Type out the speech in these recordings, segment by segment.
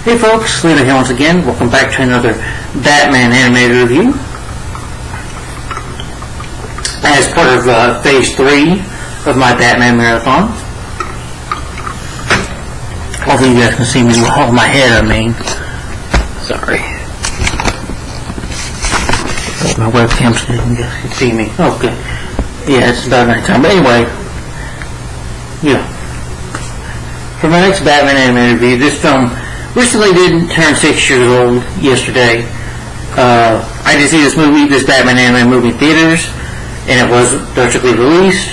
Hey folks, Lena here once again. Welcome back to another Batman animated review. As part of Phase 3 of my Batman Marathon. Hopefully you guys can see me hold my head, Sorry. My webcam so you guys can see me. Okay. Yeah, it's about night time. But anyway, yeah. For my next Batman animated review, this film recently did turn 6 years old yesterday. I did see this Batman animated movie in theaters, and it was theatrically released.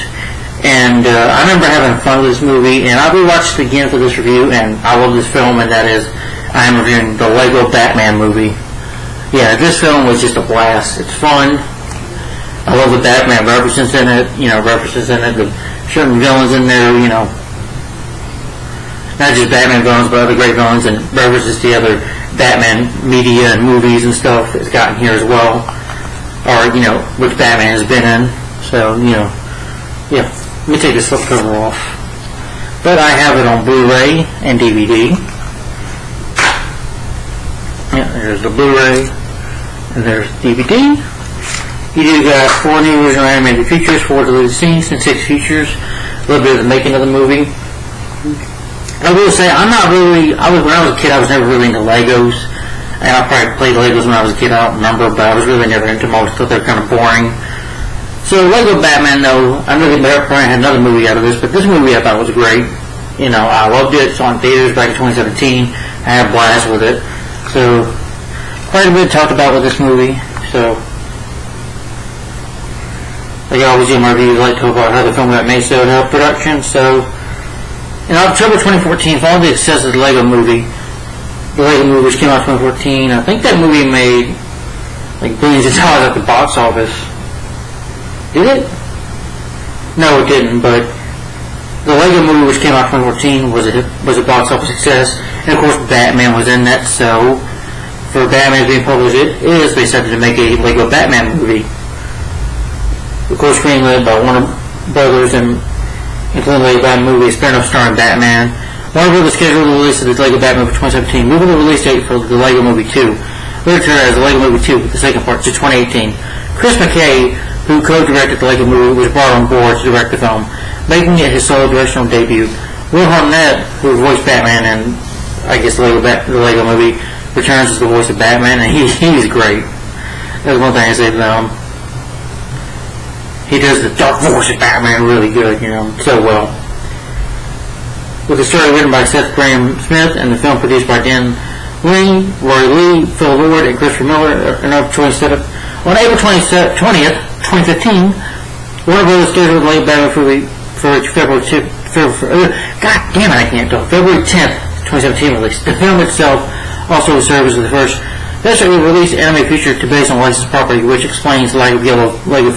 And I remember having fun with this movie, and I rewatched it again for this review, and I love this film, and that is, I am reviewing the Lego Batman movie. Yeah, this film was just a blast. It's fun. I love the Batman references in it, the certain villains in there, not just Batman villains, but other great villains, and references to the other Batman media and movies and stuff that's gotten here as well, or, which Batman has been in. So, yeah. Let me take this slipcover off. But I have it on Blu-ray and DVD. Yeah, there's the Blu-ray, and there's DVD. You do got 4 new original animated features, 4 deleted scenes, and 6 features. A little bit of the making of the movie. I will say, when I was a kid, I was never really into Legos. And I probably played Legos when I was a kid, I don't remember, but I was really never into most. I thought they were kind of boring. So Lego Batman, though, I know they probably had another movie out of this, but this movie I thought was great. I loved it. It's on theaters back in 2017. I had a blast with it. So, quite a bit talked about with this movie. So, like I always do in my reviews, I like to talk about how the film got made, so it helped production. So, in October 2014, following the success of the Lego movie, which came out in 2014, I think that movie made like billions of dollars at the box office. Did it? No, it didn't, but the Lego movie, which came out in 2014, was a box office success, and of course Batman was in that, so for Batman being published, they decided to make a Lego Batman movie. Of course, screenplay by Warner Brothers, and including the Lego Batman movie, spin-off starring Batman. Warner Brothers scheduled the release of the Lego Batman for 2017, moving the release date for the Lego Movie 2, later as the Lego Movie 2, the second part, to 2018. Chris McKay, who co-directed the Lego Movie, was brought on board to direct the film, making it his solo directional debut. Will Arnett, who voiced Batman in, I guess, the Lego Movie, returns as the voice of Batman, and he's great. That's one thing I say about him. He does the dark voice of Batman really good, so well. With the story written by Seth Grahame-Smith and the film produced by Dan Lin, Roy Lee, Phil Lord, and Christopher Miller, on April 20th, 2015, Warner Brothers scheduled the Lego Batman movie for February 10th, 2017 release. The film itself also serves as the first theatrically released anime feature to based on licensed property, which explains the lack of yellow Lego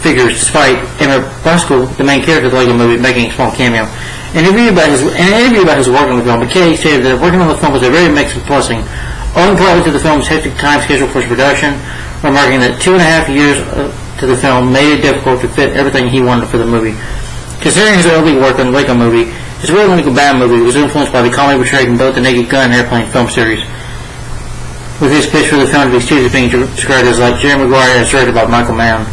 figures, despite Emmett Buskell, the main character of the Lego movie, making a small cameo. In an interview about his work on the film, McKay stated that working on the film was a very mixed blessing, owing partly to the film's hectic time schedule for its production, remarking that 2.5 years to the film made it difficult to fit everything he wanted for the movie. Considering his early work on the Lego movie, his real Lego Batman movie was influenced by the comedy portrayed in both the Naked Gun and Airplane film series, with his pitch for the film to be studios being described as like Jerry Maguire as directed by Michael Mann.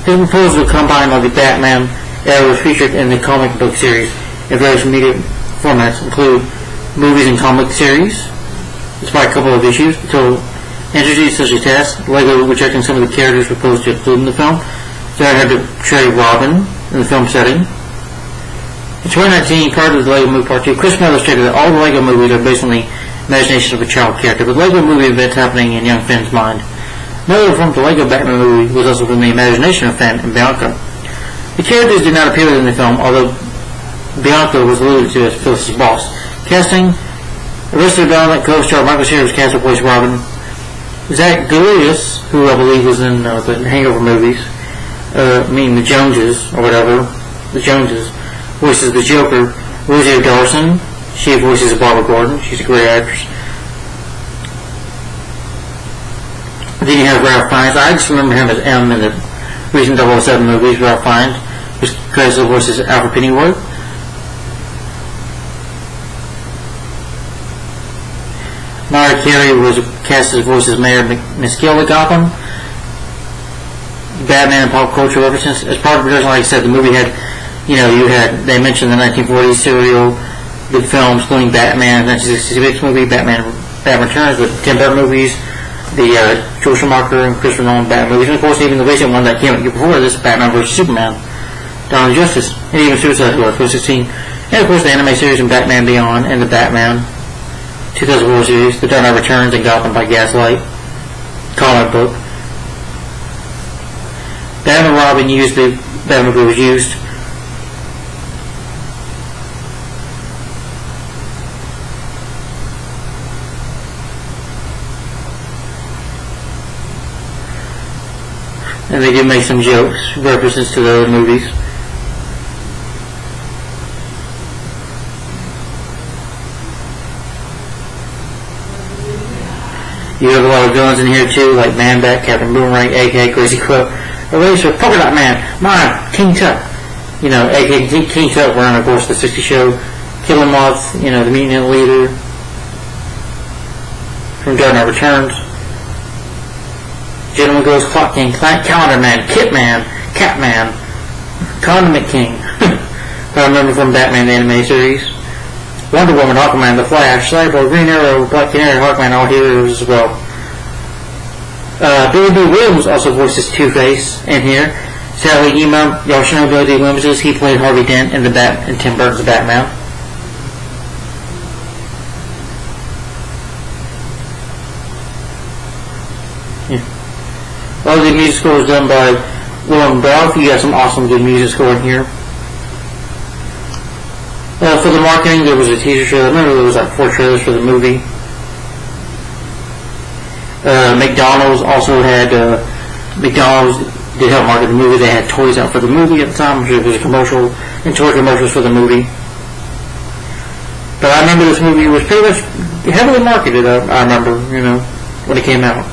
His proposal to combine all the Batman era was featured in the comic book series in various media formats, include movies and comic series, despite a couple of issues, until introduced such as Tess, Lego rejecting some of the characters proposed to include in the film, so I had to portray Robin in the film setting. In 2019, prior to the Lego Movie Part 2, Chris Miller stated that all the Lego movies are based on the imagination of a child character, but Lego movie events happening in young Finn's mind. Miller from the Lego Batman movie was also from the imagination of Finn and Bianca. The characters did not appear in the film, although Bianca was alluded to as Phyllis's boss. Casting: Arrested Development co-star Michael Cera was cast to voice Robin. Zach Galifianakis, who I believe was in the Hangover movies, the Joneses, or whatever, the Joneses, voices the Joker. Rosie Dawson, she voices Barbara Gordon. She's a great actress. Then you have Ralph Fiennes. I just remember him as M in the recent 007 movies. Ralph Fiennes, who's voices Alfred Pennyworth. Mariah Carey was cast as voice as Mayor McGill at Gotham. Batman and pop culture references. As part of the production, like I said, the movie had, they mentioned the 1940s serial, the films, including Batman, 1966 movie, Batman Returns, the Tim Burton movies, the Joel Schumacher and Christopher Nolan Batman movies, and of course even the recent one that came out before this, Batman vs. Superman, Dawn of Justice, and even Suicide Squad 2016, and of course the anime series and Batman Beyond, and the Batman 2004 series, The Dark Knight Returns, and Gotham by Gaslight, comic book. Batman and Robin used, the Batman movie was used. And they did make some jokes, references to the other movies. You have a lot of villains in here too, like Man-Bat, Captain Boomerang, aka Crazy Quill, Eraser, Polka Dot Man, Mime, King Tut, aka King Tut, wearing of course the 60 show, Killer Moth, the Mutant Leader from Dark Knight Returns. Gentleman Goes, Clock King, Calendar Man, Kit Man, Catman, Condiment King. I remember from Batman the anime series. Wonder Woman, Aquaman, The Flash, Cyborg, Green Arrow, Black Canary, Hawkman, all heroes as well. Billy D. Williams also voices Two-Face in here. Sadly, y'all should know Billy D. Williams is. He played Harvey Dent in Tim Burton's Batman. All the music score was done by Willem Dafoe. You got some awesome good music score in here. For the marketing, there was a teaser trailer. I remember there was like 4 trailers for the movie. McDonald's also had, McDonald's did help market the movie. They had toys out for the movie at the time. I'm sure it was a commercial, and toy commercials for the movie. But I remember this movie was pretty much heavily marketed, I remember, when it came out.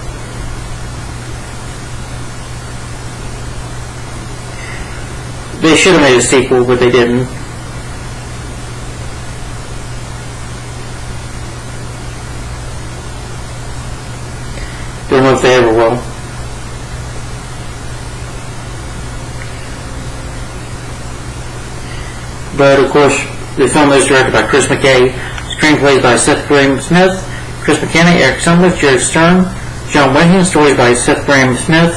They should have made a sequel, but they didn't. Don't know if they ever will. But of course, the film is directed by Chris McKay, screenplays by Seth Grahame-Smith, Chris McKenna, Eric Sumner, Jared Stern, John Wayne, stories by Seth Grahame-Smith.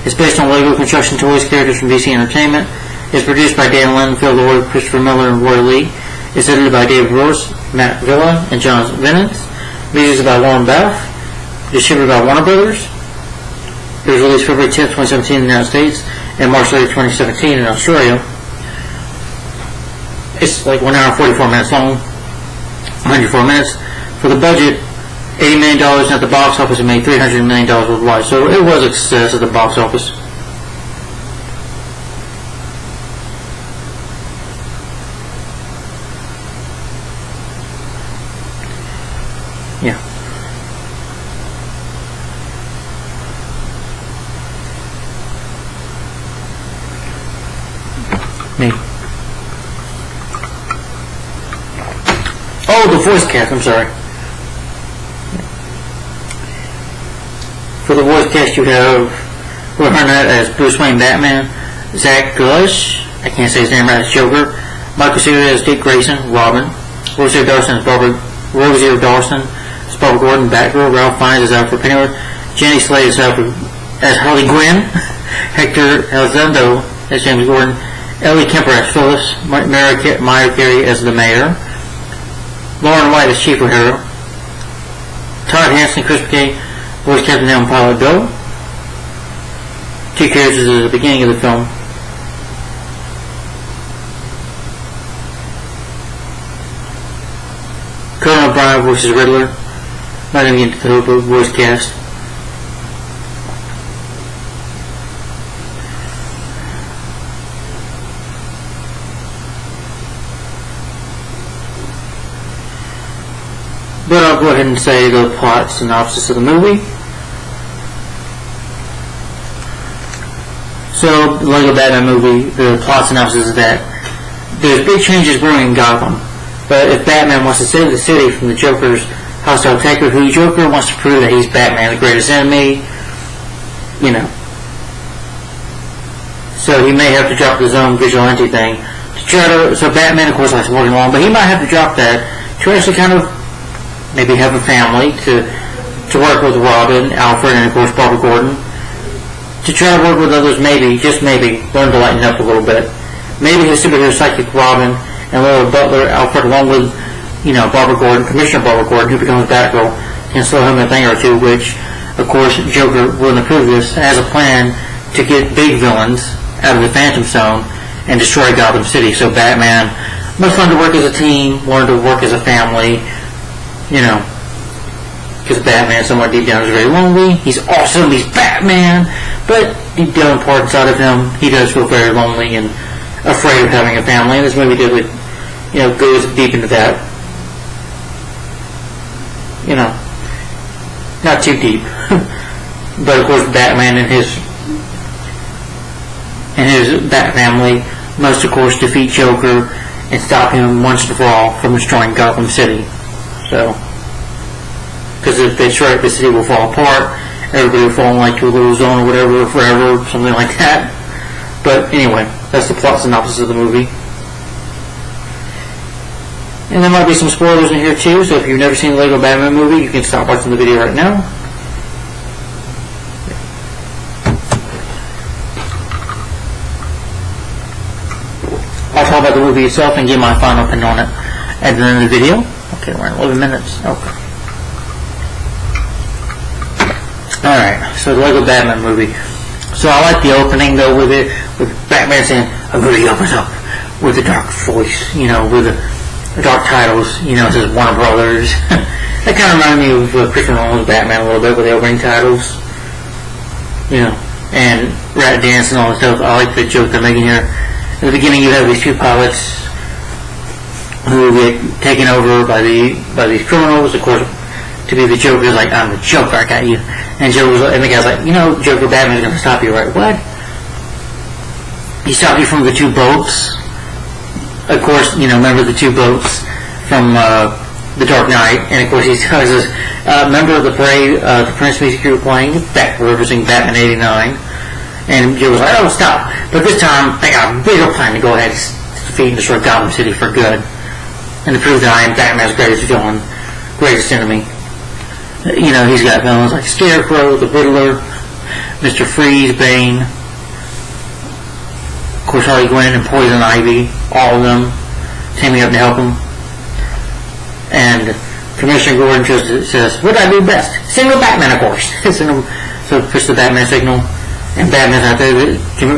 It's based on Lego Construction Toys characters from DC Entertainment. It's produced by Dan Lin, Phil Lord, Christopher Miller, and Roy Lee. It's edited by David Ross, Matt Villa, and John Vennance. Music is by Warren Bath. Distributed by Warner Brothers. It was released February 10th, 2017 in the United States and March 30th, 2017 in Australia. It's like 1 hour and 44 minutes long, 104 minutes. For the budget, $80 million, and at the box office it made $300 million worldwide. So it was a success at the box office. Yeah. Me. Oh, the voice cast, I'm sorry. For the voice cast you have Will Arnett as Bruce Wayne Batman, Zach Gush, I can't say his name right, as Joker, Michael Cera as Dick Grayson, Robin, Rosario Dawson as Barbara Gordon, Batgirl, Ralph Fiennes as Alfred Pennyworth, Jenny Slate as Harley Quinn, Hector Elizondo as James Gordon, Ellie Kemper as Phyllis, Mariah Carey as the Mayor, Lauren White as Chief O'Hara, Todd Hanson, Chris McKay, voice Captain Elm Pilot Bill. 2 characters at the beginning of the film. Conan O'Brien voices Riddler. Not going to get into the voice cast. But I'll go ahead and say the plot synopsis of the movie. So, the Lego Batman movie, the plot synopsis is that there's big changes brewing in Gotham. But if Batman wants to save the city from the Joker's hostile attacker, who Joker wants to prove that he's Batman, the greatest enemy, you know. So he may have to drop his own vigilante thing to try to. So Batman, of course, likes working along, but he might have to drop that to actually kind of maybe have a family to work with Robin, Alfred, and of course Barbara Gordon, to try to work with others. Maybe, just maybe, learn to lighten up a little bit. Maybe his superhero psychic Robin and Laura Butler, Alfred, along with, you know, Barbara Gordon, Commissioner Barbara Gordon, who becomes Batgirl, can slow him a thing or two, which, of course, Joker wouldn't approve this, has a plan to get big villains out of the Phantom Zone and destroy Gotham City. So Batman must learn to work as a team, learn to work as a family, you know, because Batman, somewhere deep down, is very lonely. He's awesome, he's Batman, but deep down, part inside of him, he does feel very lonely and afraid of having a family, and this movie did, you know, goes deep into that. You know, not too deep, but of course Batman and his Bat family must of course defeat Joker and stop him once and for all from destroying Gotham City. So, because if they destroy it, the city will fall apart, everybody will fall into a little zone or whatever forever, something like that. But anyway, that's the plot synopsis of the movie. And there might be some spoilers in here too, so if you've never seen the Lego Batman movie, you can stop watching the video right now. I'll talk about the movie itself and give my final opinion on it at the end of the video. Okay, we're in 11 minutes. Okay. Alright, so the Lego Batman movie. So I like the opening though with Batman saying, "I'm going to open up," with the dark voice, you know, with the dark titles, you know, it says Warner Brothers. That kind of reminded me of Christopher Nolan's Batman a little bit with the opening titles, you know, and Rat Dance and all that stuff. I like the joke they're making here. In the beginning, you have these two pilots who get taken over by these criminals, of course, to be the Joker's like, "I'm the Joker, I got you." And the guy's like, "You know, Joker, Batman's going to stop you, right?" "What?" "He stopped you from the two boats." Of course, you know, remember the two boats from The Dark Knight, and of course he tells us, "Member of the parade, the Prince music you were playing, back referencing Batman '89. And Joe was like, "Oh, stop." But this time, I got a bigger plan to go ahead and defeat and destroy Gotham City for good. And to prove that I am Batman's greatest villain, greatest enemy. You know, he's got villains like Scarecrow, the Riddler, Mr. Freeze, Bane, of course Harley Quinn and Poison Ivy, all of them teaming up to help him. And Commissioner Gordon says, "What do I do best?" "Signal Batman, of course." So push the Batman signal, and Batman's out there.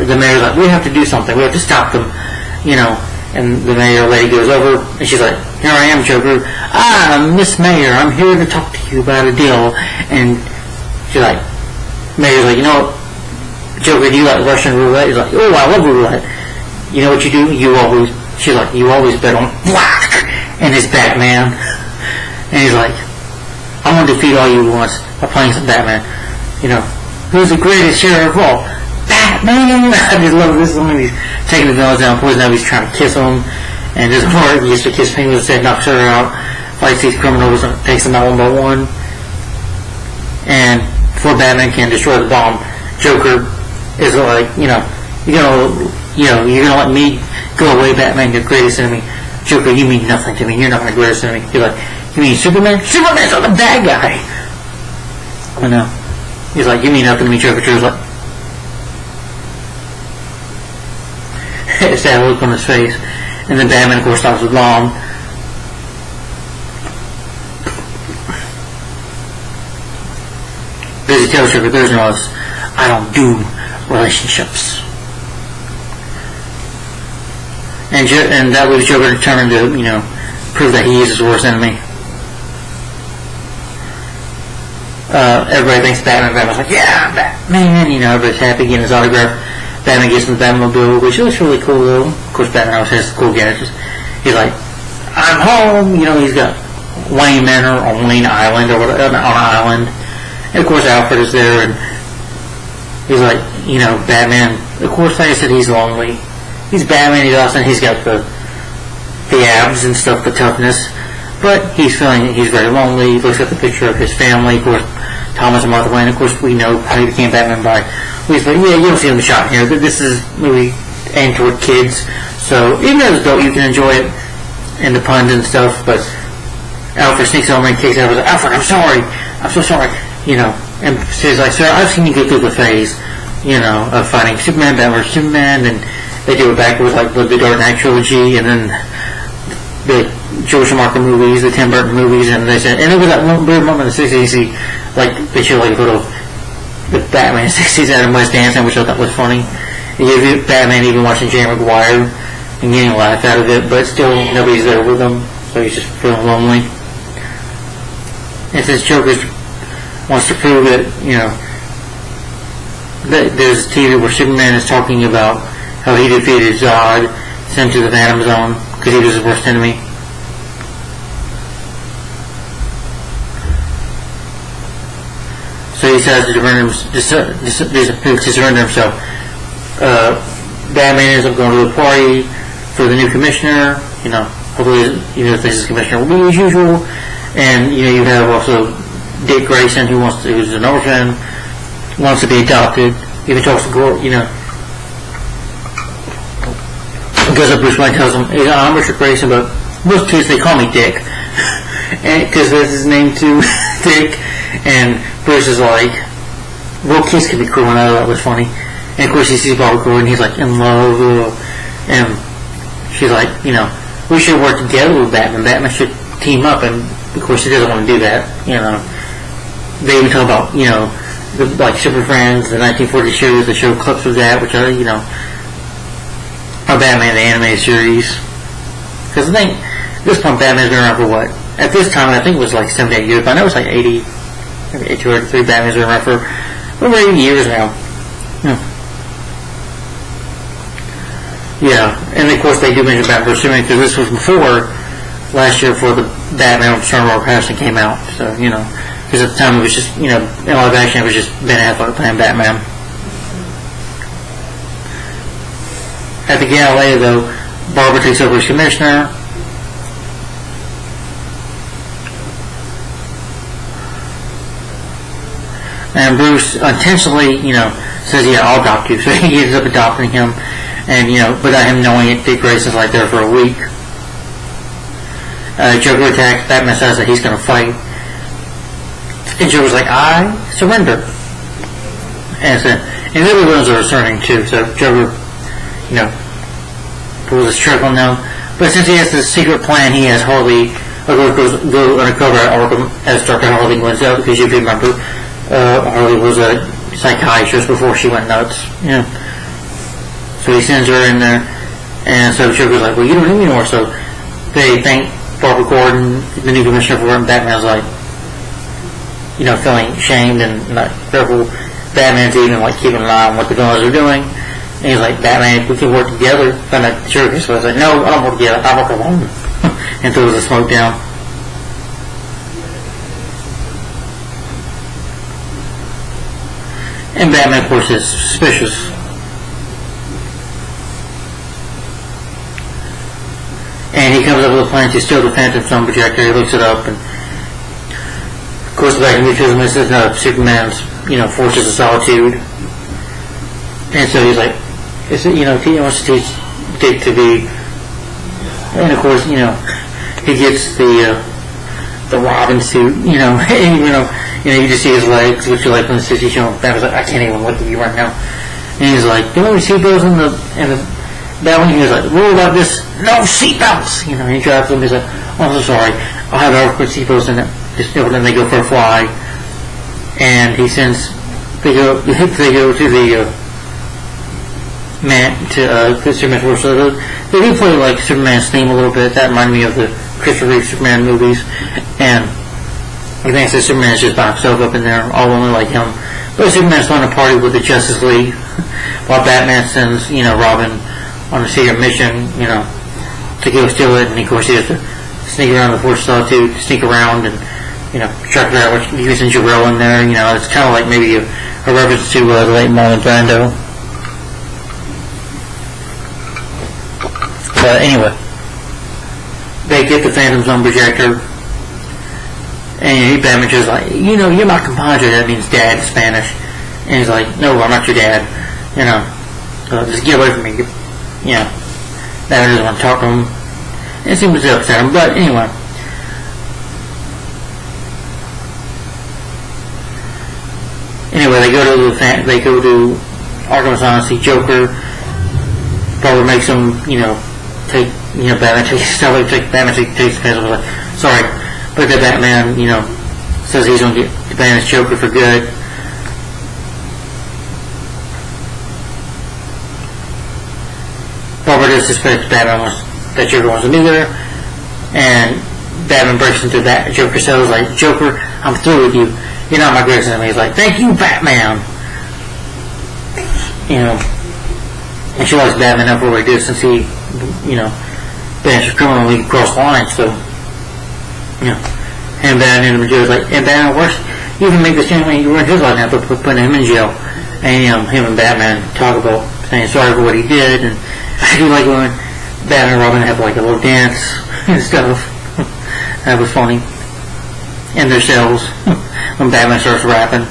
The mayor's like, "We have to do something. We have to stop them," you know. And the mayor lady goes over, and she's like, "Here I am, Joker. Miss Mayor, I'm here to talk to you about a deal." And she's like, Mayor's like, "You know what, Joker, do you like Russian roulette?" He's like, "Oh, I love roulette." "You know what you do? She's like, "You always bet on black." And it's Batman. And he's like, "I'm going to defeat all you once by playing some Batman. You know, who's the greatest hero of all? Batman!" I just love this one. He's taking the villains down. Poison Ivy's trying to kiss him. And this part, he used to kiss Penguin instead, knocks her out, fights these criminals, and takes them out one by one. And before Batman can destroy the bomb, Joker is like, you're gonna let me go away, Batman, your greatest enemy. "Joker, you mean nothing to me. You're not my greatest enemy." He's like, "You mean Superman? Superman's not the bad guy." I know. He's like, "You mean nothing to me, Joker." Joker's like, it's that look on his face. And then Batman, of course, stops with bomb. Busy tells Joker, "There's no us. I don't do relationships." And that leaves Joker determined to, prove that he is his worst enemy. Everybody thinks Batman. Batman's like, "Yeah, Batman." Everybody's happy getting his autograph. Batman gets in the Batmobile, which looks really cool though. Of course, Batman always has cool gadgets. He's like, "I'm home." He's got Wayne Manor on Wayne Island or whatever, on an island. And of course, Alfred is there, and he's like, Batman. Of course, like I said, he's lonely. He's Batman. He's awesome. He's got the the abs and stuff, the toughness. But he's very lonely. He looks at the picture of his family. Of course, Thomas and Martha Wayne. Of course, we know how he became Batman by. But yeah, you don't see him shot here. This is movie aimed toward kids. So even as an adult, you can enjoy it and the puns and stuff. But Alfred sneaks over and kicks out. Alfred, I'm sorry. I'm so sorry. And says like, sir, I've seen you go through the phase, of fighting Superman, Batman vs Superman, and they do it backwards, like the Dark Knight trilogy, and then the George Schumacher movies, the Tim Burton movies, and they said, and it was that one weird moment in the 60s, like, they show like a little, the Batman 60s Adam West dancing, which I thought was funny. Batman even watching Jerry Maguire and getting a laugh out of it, but still nobody's there with him, so he's just feeling lonely. And since Joker wants to prove that, that there's a TV where Superman is talking about how he defeated Zod, sent to the Phantom Zone, because he was his worst enemy. So he decides to surrender himself. Batman ends up going to the party for the new commissioner. Hopefully, if this is commissioner will be as usual. And you have also Dick Grayson, who's an orphan, wants to be adopted. Even talks to Gordon, goes up to Bruce Wayne, tells him, hey, I'm Richard Grayson, but most kids, they call me Dick. Because that's his name too, Dick. And Bruce is like, well, kids can be cruel, and I thought that was funny. And of course he sees Barbara Gordon, he's like, in love, and she's like, we should work together with Batman. Batman should team up, and of course he doesn't want to do that, They even talk about, like Super Friends, the 1940 shows, they show clips of that, which are, Batman, the animated series. Because I think, at this point, Batman's been around for what? At this time, I think it was like 78 years, but I know it's like 80, maybe 82 or 83. Batman's been around for over 80 years now. Yeah, and of course they do mention Batman vs Superman, because this was before, last year, before the Batman with Robert Pattinson came out. So, because at the time it was just, in live action, it was just Ben Affleck playing Batman. At the gala, though, Barbara takes over as commissioner. And Bruce intentionally, says, yeah, I'll adopt you. So he ends up adopting him. And, without him knowing it, Dick Grayson's like there for a week. Joker attacks. Batman says that he's going to fight. And Joker's like, I surrender. And the other ones are returning too. So Joker, pulls his trick on them. But since he has this secret plan, he has Harley go undercover at Arkham as Dr. Harley wins out, because if you remember, Harley was a psychiatrist before she went nuts. So he sends her in there, and so Joker's like, well, you don't need me anymore. So they thank Barbara Gordon, the new commissioner, for it, and Batman's like, feeling shamed and not careful. Batman's even like keeping an eye on what the villains are doing. And he's like, Batman, we can work together. Find out the Joker. So I was like, no, I don't work together. I work alone. And throws the smoke down. And Batman, of course, is suspicious. And he comes up with a plan to steal the Phantom Zone projector. He looks it up, and of course, the Batman this is not Superman's, Forces of Solitude. And so he's like, he wants to teach Dick to be, and of course, he gets the Robin suit, and you just see his legs, which are like when the 60s show. Batman's like, I can't even look at you right now. And he's like, don't we see those in the that one? He was like, rule about this, no seatbelts. And he drives them. He's like, oh, I'm so sorry. I'll have our put seatbelts in it. Then they go for a fly, and he sends. They go to the Superman force. So they do play like Superman's theme a little bit. That reminded me of the Christopher Reeve Superman movies, and I think that Superman's just by himself up in there, all only like him. But Superman's throwing a party with the Justice League, while Batman sends Robin on a secret mission, to go steal it, and of course he has to sneak around the Force of Solitude, sneak around and track her out, using Jor-El in there. It's kind of like maybe a reference to the late Marlon Brando. But anyway, they get the Phantom Zone projector, and Batman's just like, you're my compadre, that means dad in Spanish. And he's like, no, I'm not your dad, just get away from me, Batman doesn't want to talk to him. It seems to upset him, but anyway. Anyway, they go to Arkham Asylum, see Joker. Barbara makes him, Batman takes the pencil. Like, sorry, but the Batman, says he's gonna get Batman's Joker for good. Barbara does suspect that Joker wants to be there, and Batman breaks into Joker's cell. He's like, Joker, I'm through with you. You're not my greatest enemy. He's like, thank you, Batman. And she likes Batman up for what he did since he, banished a criminal, he crossed the line. So, and Batman and Joe's like, and Batman works. You can make this change when you run his life now, but putting him in jail. And him and Batman talk about saying sorry for what he did, and I do like when Batman and Robin have like a little dance and stuff. That was funny. In their cells when Batman starts rapping.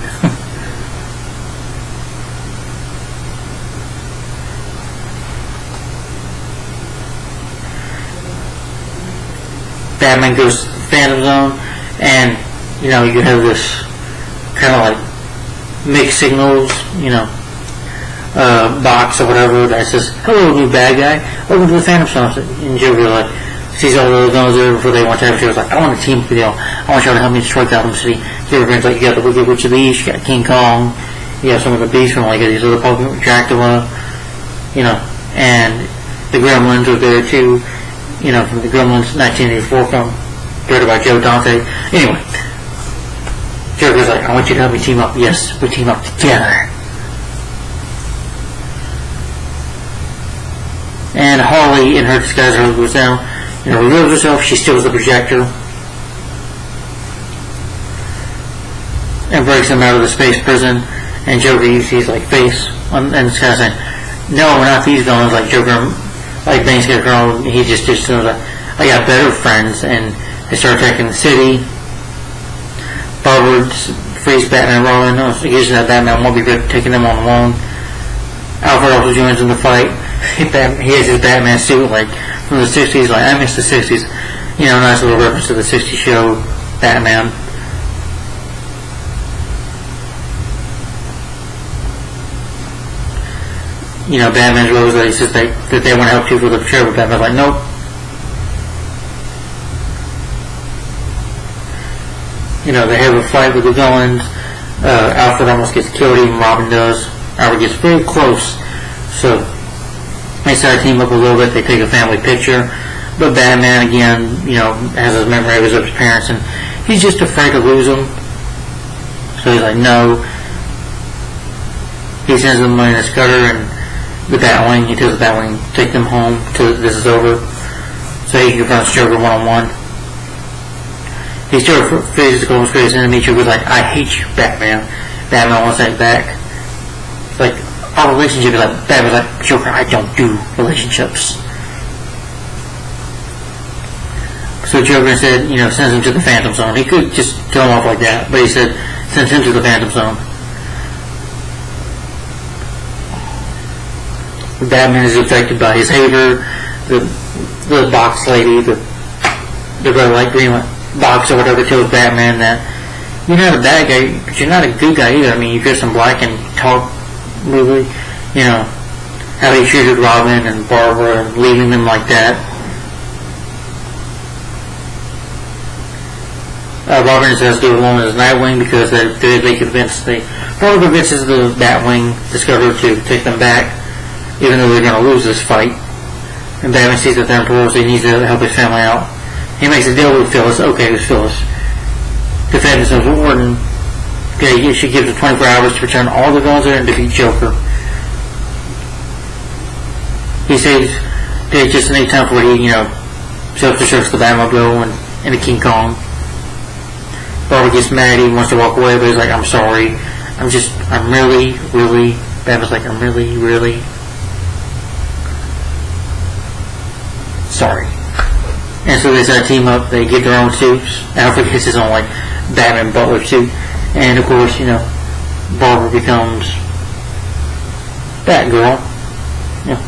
Batman goes to the Phantom Zone, and you have this kind of like mixed signals, box or whatever that says, hello new bad guy, welcome to the Phantom Zone. And Joker like sees all those guns there before they want to have. She was like, I want a team with you. I want you to help me destroy Gotham City. Joker's like, you got the Wicked Witch of the East, you got King Kong, you have some of the beasts from like these other Pokemon, Dracula, and the Gremlins are there too, from the Gremlins 1984 film, directed by Joe Dante. Anyway, Joker's like, I want you to help me team up. Yes, we team up together. And Harley, in her disguise, goes down, reveals herself. She steals the projector and breaks him out of the space prison. And Joker sees like face and this guy saying, no, not these villains. Like Joker, like Bane's girl, he just like, I got better friends. And they start attacking the city. Barbara frees Batman and Robin. Using that Batman won't be good taking them on alone. Alfred also joins in the fight. He has his Batman suit like from the 60s. Like, I miss the 60s. Nice little reference to the 60s show Batman. Batman's Rose that he says that they want to help you with the patrol, but Batman's like, nope. They have a fight with the villains. Alfred almost gets killed, even Robin does. Alfred gets very close, so they start to team up a little bit. They take a family picture, but Batman again, has his memory of his parents, and he's just afraid to lose them. So he's like, no. He sends them in a scudder, and the Batwing, he tells the Batwing, take them home till this is over, so he confronts Joker one-on-one. He still faces the greatest enemy. Joker's like, I hate you, Batman. Batman wants that back. Like, our relationship is like, Batman's like, Joker, I don't do relationships. So Joker said, sends him to the Phantom Zone. He could just kill him off like that, but he said, sends him to the Phantom Zone. Batman is affected by his hater, the box lady, the red light, green light box or whatever tells Batman that you're not a bad guy, but you're not a good guy either. I mean, you dress in black and talk really, how he treated Robin and Barbara and leaving them like that. Robin has to do alone as Nightwing because they convinced Barbara convinces the Batwing Discoverer to take them back, even though they're going to lose this fight. And Batman sees that they're in parole, so he needs to help his family out. He makes a deal with Phyllis. Okay, it was Phyllis. Defend himself with Warden. Okay, she gives him 24 hours to return all the guns there and defeat Joker. He saves just enough time for he, self-destructs the Batmobile and the King Kong. Barbara gets mad, he wants to walk away, but he's like, I'm sorry. I'm really, really, Batman's like, I'm really, really sorry. And so they decide to team up. They get their own suits. Alfred gets his own, like, Batman Butler suit. And, of course, Barbara becomes Batgirl. Yeah.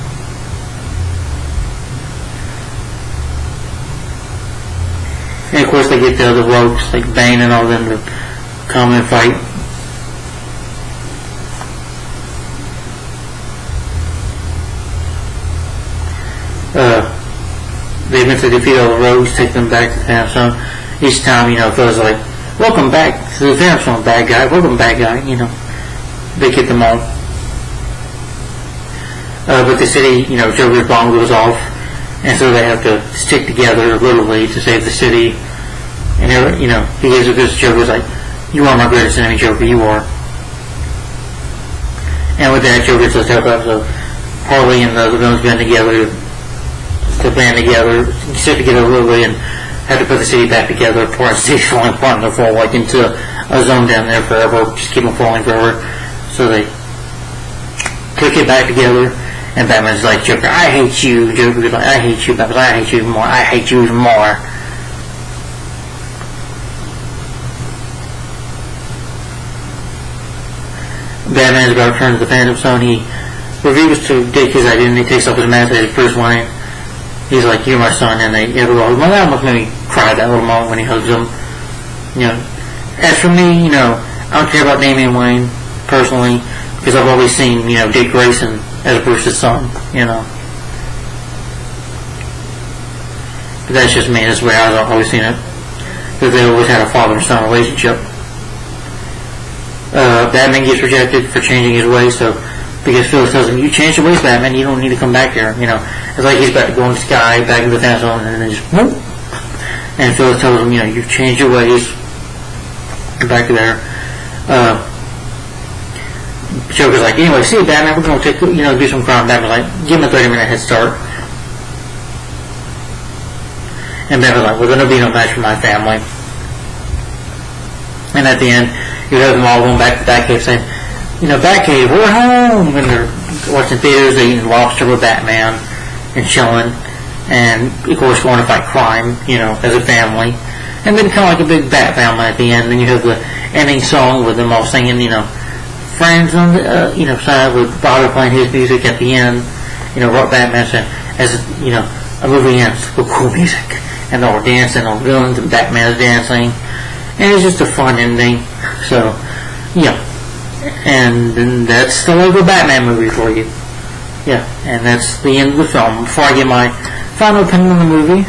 And, of course, they get the other rogues, like Bane and all of them, to come and fight. They eventually defeat all the rogues, take them back to the Phantom Zone. Each time, Phil's like, welcome back to the Phantom Zone, bad guy, welcome, bad guy, They get them all. But the city, Joker's bomb goes off, and so they have to stick together literally to save the city. And, he gives it this Joker's like, you are my greatest enemy, Joker, you are. And with that, Joker says, so Harley and the villains band together, stick together literally, and have to put the city back together. Poor city's falling apart, and they'll fall like into a zone down there forever, just keep them falling forever. So they click it back together, and Batman's like, Joker, I hate you. Joker's like, I hate you. Batman's like, I hate you even more. I hate you even more. Batman's about to return to the Phantom Zone. He reveals to Dick his identity, takes off his mask as Bruce Wayne. He's like, you're my son, and they ever all. That almost made me cry that little moment when he hugs him. As for me, I don't care about Damian Wayne personally, because I've always seen, Dick Grayson as Bruce's son, But that's just me. That's the way I've always seen it. Because they always had a father-son relationship. Batman gets rejected for changing his ways, so because Phyllis tells him, you changed your ways, Batman, you don't need to come back here, It's like he's about to go in the sky, back to the Phantom Zone, and then just, whoop. And Phyllis tells him, you've changed your ways. Back to there. Joker's like, anyway, see, Batman, we're going to take, do some crime. Batman's like, give him a 30-minute head start. And Batman's like, well, there'll be no match for my family. And at the end, you have them all going back to Batcave saying, Batcave, we're home! And they're watching theaters, they're eating lobster with Batman and chilling. And, of course, going to fight crime, as a family. And then kind of like a big Bat family at the end. Then you have the ending song with them all singing, Friends on the, side with Bobby playing his music at the end. What Batman said, as, a movie ends with cool music. And they're all dancing, all villains, and Batman's dancing. And it's just a fun ending. So, yeah. And then that's the Lego Batman movie for you. Yeah, and that's the end of the film. Before I get my final opinion on the movie,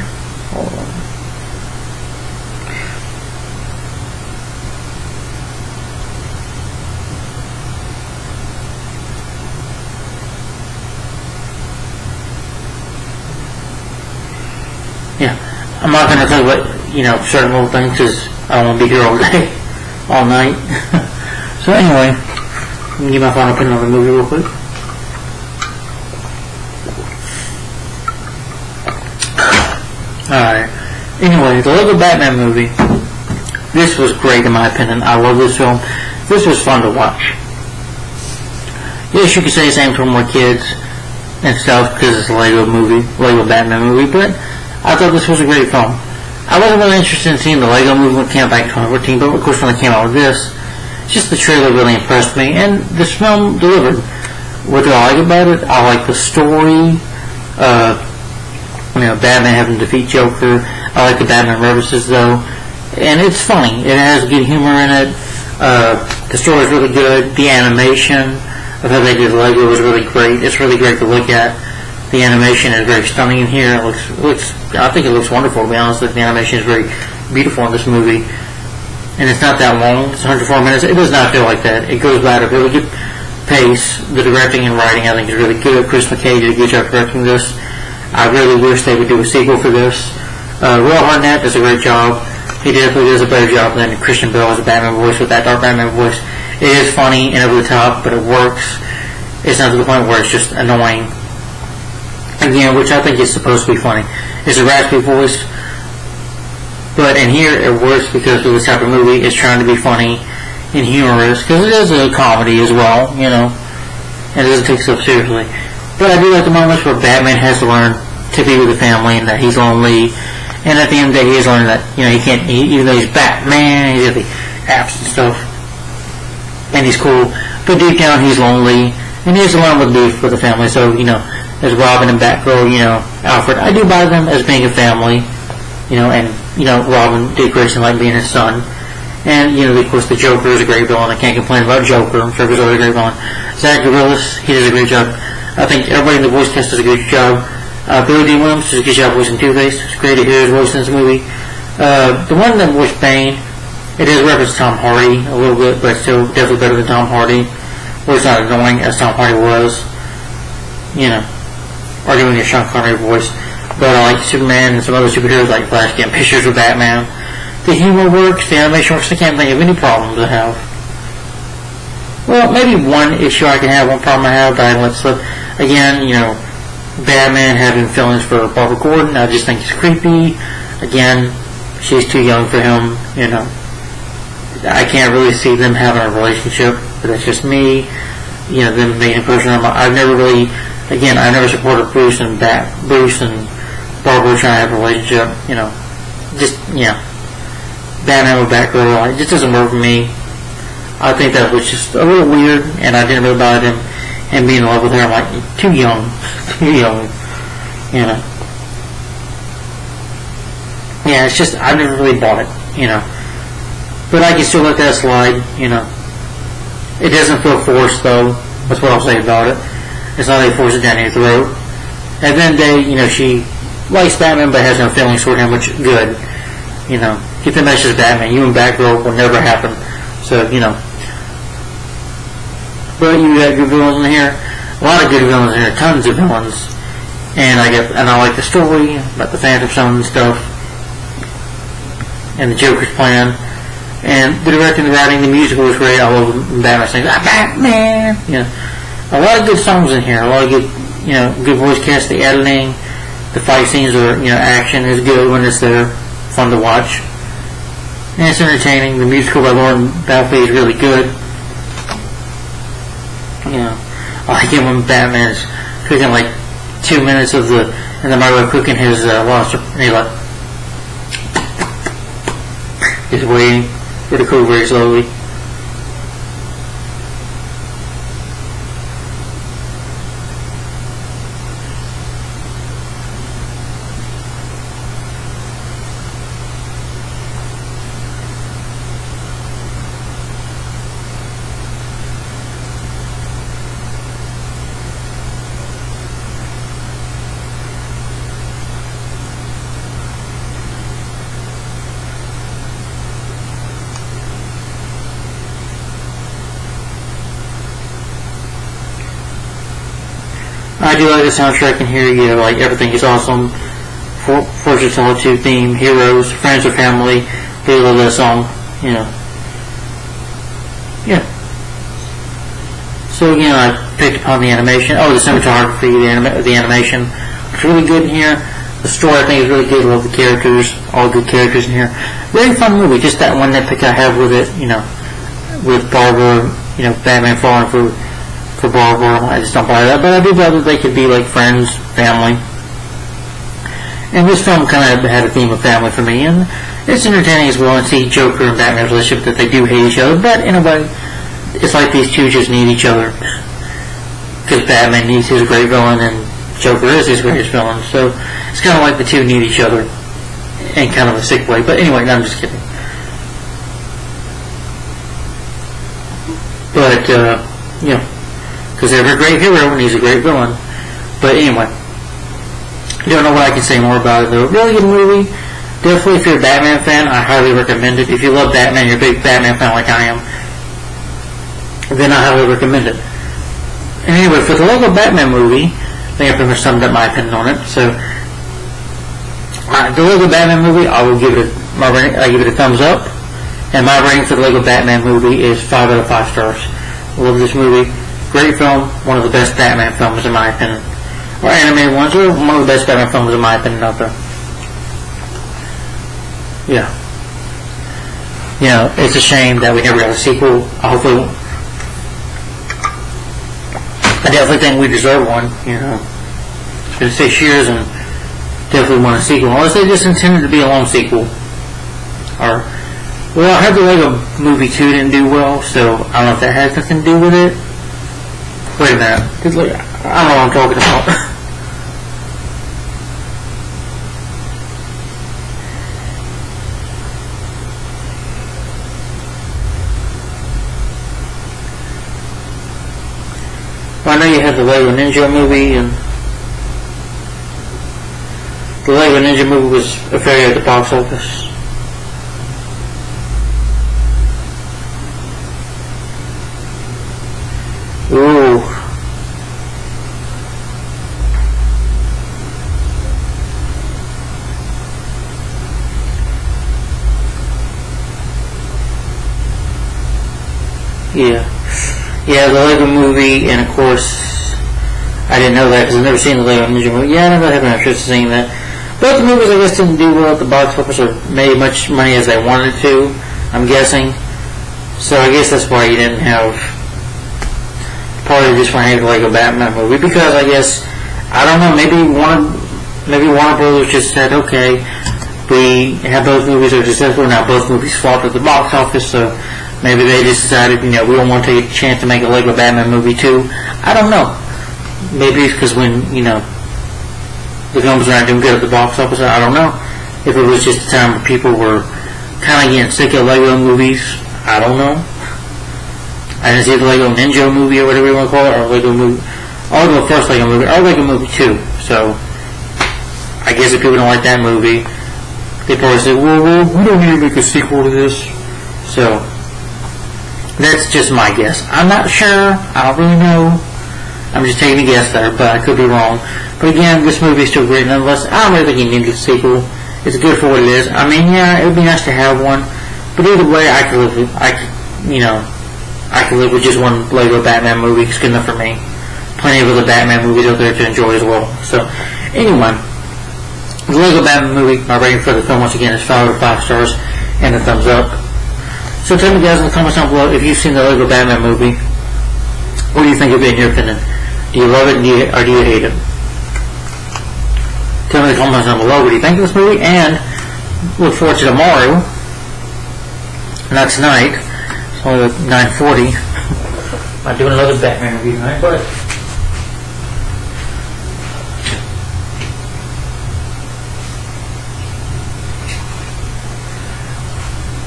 I'm not going to talk about, certain little things because I don't want to be here all day, all night. So anyway, let me give my final opinion on the movie real quick. Alright. Anyway, the Lego Batman movie. This was great in my opinion. I love this film. This was fun to watch. Yes, you could say the same for more kids and stuff because it's a Lego movie, Lego Batman movie, but I thought this was a great film. I wasn't really interested in seeing the Lego movie when it came back in 2014, but of course when they came out with this, just the trailer really impressed me, and this film delivered. What do I like about it? I like the story. Batman having to defeat Joker. I like the Batman references though, and it's funny. It has good humor in it. The story is really good. The animation of how they did Lego was really great. It's really great to look at. The animation is very stunning in here. It looks. I think it looks wonderful, to be honest. The animation is very beautiful in this movie. And it's not that long. It's 104 minutes. It does not feel like that. It goes by at a really good pace. The directing and writing, I think, is really good. Chris McKay did a good job directing this. I really wish they would do a sequel for this. Will Arnett does a great job. He definitely does a better job than Christian Bale as a Batman voice with that dark Batman voice. It is funny and over the top, but it works. It's not to the point where it's just annoying. Again, which I think is supposed to be funny. It's a raspy voice, but in here it works because of this type of movie. It's trying to be funny and humorous because it is a comedy as well, and it doesn't take itself seriously. But I do like the moments where Batman has to learn to be with the family and that he's lonely And at the end of the day, he is learning that, he can't, even though he's Batman, he's got the apps and stuff, and he's cool, but deep down he's lonely, and he has to learn with beef with the family. So, as Robin and Batgirl, Alfred, I do buy them as being a family, and, Robin did Grayson like being his son. And, of course, the Joker is a great villain. I can't complain about Joker. Joker's always a great villain. Zach Grillis, he does a great job. I think everybody in the voice cast does a good job. Billy D. Williams does a good job voicing Two-Face. It's great to hear his voice in this movie. The one that voiced Bane, it is reference Tom Hardy a little bit, but still definitely better than Tom Hardy. Or it's not annoying as Tom Hardy was. Or doing a Sean Connery voice. But I like Superman and some other superheroes like Flash getting pictures with Batman. The humor works, the animation works. I can't think of any problems I have. Well, maybe one issue I can have, one problem I have that I let slip. Again, Batman having feelings for Barbara Gordon, I just think it's creepy. Again, she's too young for him, I can't really see them having a relationship, but that's just me. Them being a person. I've never really, again, I never supported Bruce and Barbara trying to have a relationship, Batman with Batgirl, it just doesn't work for me. I think that was just a little weird, and I didn't really buy him and being in love with her. I'm like, too young, Yeah, it's just, I never really bought it, But I can still let that slide, It doesn't feel forced, though. That's what I'll say about it. It's not like they force it down your throat. At the end of the day, she likes Batman, but has no feelings toward him, which is good. Get the message, Batman. You and Batgirl will never happen. So, But you got good villains in here. A lot of good villains in here. Tons of villains. And I like the story about the Phantom Stone and stuff. And the Joker's plan. And the directing, the writing, the musical was great. I love Batman saying, Batman! A lot of good songs in here. A lot of good, good voice cast. The editing, the fight scenes are, action is good when it's there. Fun to watch. And it's entertaining. The musical by Lauren Balfe is really good. I like it when Batman is cooking like 2 minutes in the microwave cooking his lobster, and he's waiting for it to cook very slowly. I do like the soundtrack in here. Like everything is awesome. Fortress of Solitude theme, heroes, friends or family. Really love that song. Yeah. So again, I picked upon the animation. Oh, the cinematography, the animation. It's really good in here. The story I think is really good. I love the characters. All good characters in here. Very fun movie. Just that one nitpick I have with it. With Barbara. Batman falling for Barbara. I just don't buy that, but I do buy that they could be like friends, family. And this film kind of had a theme of family for me, and it's entertaining as well. And see Joker and Batman's relationship, that they do hate each other, but in a way, it's like these two just need each other. Because Batman needs his great villain, and Joker is his greatest villain. So it's kind of like the two need each other in kind of a sick way. But anyway, no, I'm just kidding. But because they're a great hero and he's a great villain. But anyway, don't know what I can say more about it though. Really good movie. Definitely, if you're a Batman fan, I highly recommend it. If you love Batman, you're a big Batman fan like I am, then I highly recommend it. And anyway, for the Lego Batman movie, I think I pretty much summed up my opinion on it. So, the Lego Batman movie, I give it a thumbs up. And my rating for the Lego Batman movie is 5 out of 5 stars. I love this movie. Great film. One of the best Batman films in my opinion. Or animated ones, or one of the best Batman films in my opinion out there. Yeah. It's a shame that we never got a sequel. I definitely think we deserve one. It's been 6 years, and definitely want a sequel, unless they just intended to be a long sequel. Or, well, I heard the Lego Movie 2 didn't do well, so I don't know if that has nothing to do with it. Wait a minute. I don't know what I'm talking about. Well, I know you have the Lego Ninja movie, and the Lego Ninja movie was a failure at the box office. Ooh. Yeah, the Lego movie, and of course, I didn't know that because I've never seen the Lego Ninja movie. Yeah, I never have an interest in seeing that. Both the movies, I guess, didn't do well at the box office or made much money as they wanted to, I'm guessing. So I guess that's why you didn't have probably just want to have the Lego Batman movie, because I guess, I don't know, maybe Warner Brothers just said, okay, we have both movies are successful, now both movies flopped at the box office, so maybe they just decided, we don't want to take a chance to make a Lego Batman movie too. I don't know. Maybe it's because when, the films are not doing good at the box office, I don't know. If it was just a time where people were kind of getting sick of Lego movies, I don't know. I didn't see the Lego Ninja movie or whatever you want to call it, or Lego movie. I'll go first Lego movie, or Lego movie 2. So, I guess if people don't like that movie, they probably say, well, we don't need to make a sequel to this. So, that's just my guess. I'm not sure. I don't really know. I'm just taking a guess there, but I could be wrong. But again, this movie is still great nonetheless. I don't really think you need a sequel. It's good for what it is. I mean, yeah, it would be nice to have one. But either way, I could live with just one Lego Batman movie. It's good enough for me. Plenty of other Batman movies out there to enjoy as well. So, anyway, the Lego Batman movie, my rating for the film once again is 5 out of 5 stars and a thumbs up. So tell me guys in the comments down below if you've seen the Lego Batman movie. What do you think of it in your opinion? Do you love it or do you hate it? Tell me in the comments down below what do you think of this movie, and look forward to tomorrow. Not tonight. It's only like 9:40. I'm doing another Batman review tonight, but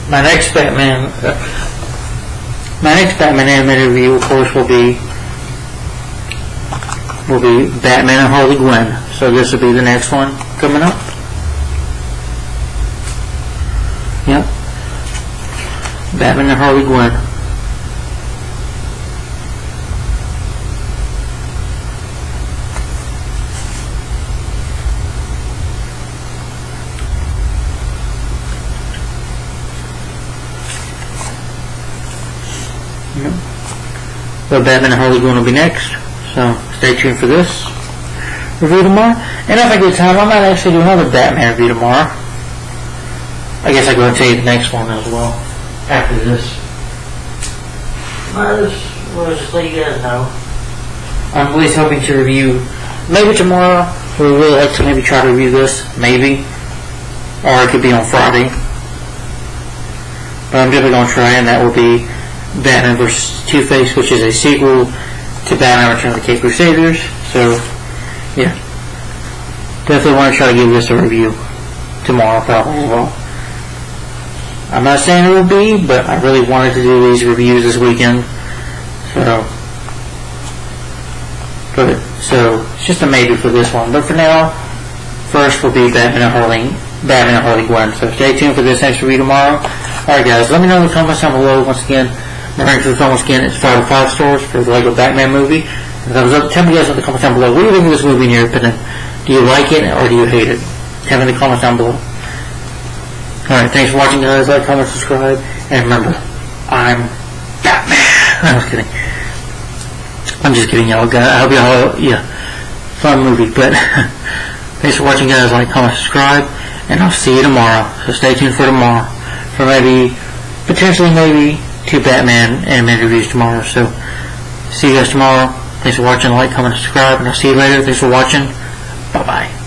my next Batman animated review, of course, will be Batman and Harley Quinn. So this will be the next one coming up. Yep. Batman and Harley Quinn. Yep. So Batman and Harley Quinn will be next. So stay tuned for this review tomorrow. And if I get time, I might actually do another Batman review tomorrow. I guess I'll go and tell you the next one as well after this. We'll just let you guys know. I'm at least hoping to review maybe tomorrow. We would really like to maybe try to review this, maybe. Or it could be on Friday. But I'm definitely going to try, and that will be Batman vs. Two-Face, which is a sequel to Batman Return of the Caped Crusaders. So, yeah. Definitely want to try to give this a review tomorrow, probably as well. I'm not saying it will be, but I really wanted to do these reviews this weekend. So it's just a maybe for this one. But for now, first will be Batman and Harley Quinn. So stay tuned for this next review tomorrow. Alright guys, let me know in the comments down below. Once again, my ranking for the film once again is 5 out of 5 stars for the Lego Batman movie. Thumbs up. Tell me guys in the comments down below, what do you think of this movie in your opinion? Do you like it or do you hate it? Tell me in the comments down below. Alright, thanks for watching guys. Like, comment, subscribe, and remember, I'm Batman. I was kidding. I'm just kidding y'all guys. I hope y'all, fun movie, but thanks for watching guys. Like, comment, subscribe, and I'll see you tomorrow. So stay tuned for tomorrow. For potentially 2 Batman animated reviews tomorrow. So see you guys tomorrow. Thanks for watching. Like, comment, subscribe, and I'll see you later. Thanks for watching. Bye-bye.